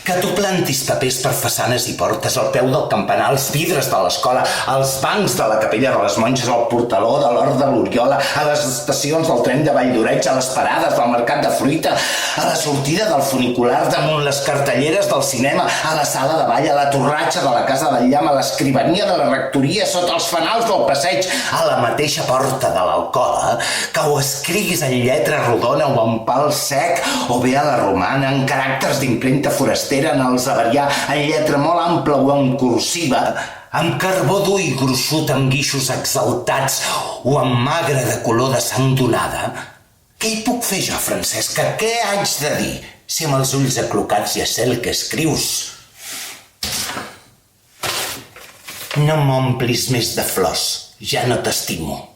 Que tu plantis papers per façanes i portes, al peu del campanar, els vidres de l'escola, als bancs de la capella de les monges, al portaló de l'Hort de l'Oriola, a les estacions del tren de Valldoreix, a les parades del mercat de fruita, a la sortida del funicular, damunt les cartelleres del cinema, a la sala de ball, a la torratxa de la Casa del Llamp, a l'escrivania de la rectoria, sota els fanals del passeig, a la mateixa porta de l'Alcola, que ho escriguis en lletra rodona o en pal sec, o bé a la romana, en caràcters d'impremta forastera, en els Averià, en lletra molt ampla o en cursiva, amb carbó dur i gruixut, amb guixos exaltats o amb magre de color de sang donada. Què hi puc fer jo, Francesca? Què haig de dir si amb els ulls aclocats ja sé el que escrius? No m'omplis més de flors, ja no t'estimo.